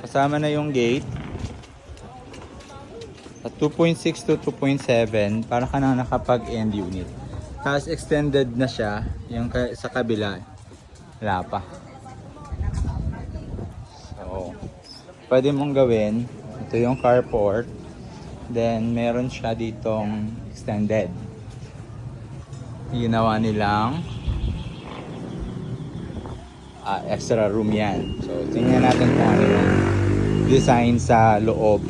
Kasama na yung gate. At 2.6 to 2.7, para ka na nakapag-end unit. Tapos extended na siya, yung sa kabila. Wala pa. So, pwede mong gawin. Ito yung carport. Then, meron siya ditong extended. Ginawa nilang extra room yan. So, tingnan natin kung ano yung design sa loob.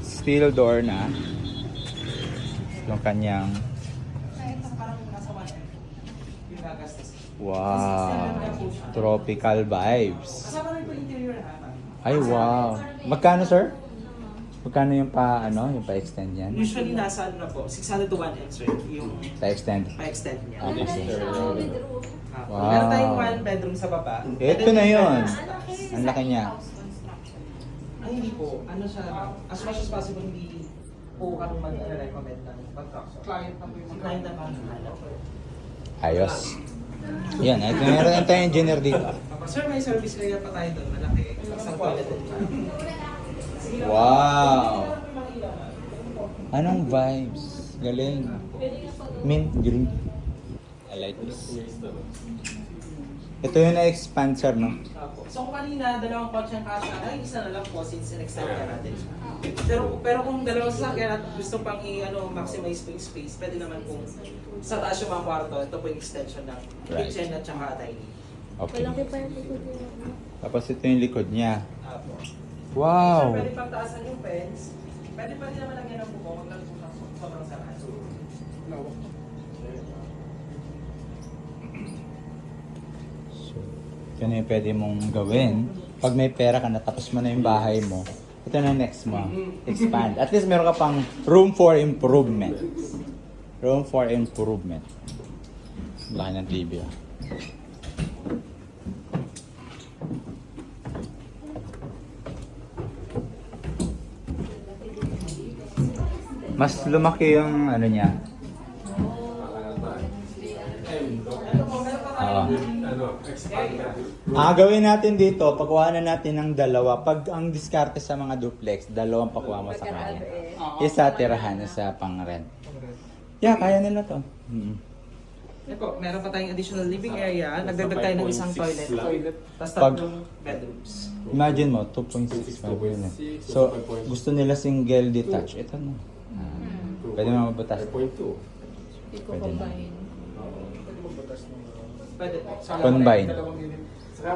Steel door na. Yung kanyang wow, tropical vibes. Ay, wow. Magkano, sir? Magkano yung yung pa-extend yan? Usually nasa ano na po, 600 to 1 sir, yung Pa-extend. pa-extend niya. Okay, sir. Wow. Meron tayong 1 bedroom sa baba. Ito na yun. Ang laki niya. Ay, hindi po. Ano siya, as much as possible, hindi po kami mag-recommend ng construction. Client na po yung client na po. Ayos. Yan, ito meron tayong engineer dito. Sir, may service area pa tayo doon, malaki. Isang toilet din. Wow! Anong vibes? Galing. Mint green. I like this. Ito yung na-expand, sir, no? So kung kanina, dalawang kotse ang kasya, ay isa na lang po since in-extend ka natin. Pero kung dalawang sasakyan at gusto pang maximize po yung space, pwede naman kung sa taas yung mga kwarto, ito po yung extension ng kitchen at saka dining. Okay. Malaki pa yung likod niya. Tapos ito yung likod niya. Apo. Wow! So pwede pang taasan yung fence, pwede pa din naman lagyan ng bubong, huwag lang po sobrang sarado. So, yun yung pwede mong gawin. Pag may pera ka na, tapos mo na yung bahay mo, ito na next mo. Expand. At least meron ka pang room for improvement. Room for improvement. Laki ng TV ah. Mas lumaki yung niya. Gawin natin dito, pagkuha na natin ng dalawa. Pag ang diskarte sa mga duplex, dalawang pakuha mo sa kanya. Isa tirahan, isa pang rent. Yeah, kaya nila to. Ito, meron pa tayong additional living area, nagdagdag tayo ng isang toilet. Tapos Pag- tatlong bedrooms. Imagine mo, 2.65 yun eh. So, gusto nila single detached. Ito na. Pwede mo mabutas. 5.2. Hindi ko Pwede na. combine. Pwede po. Combine. Saka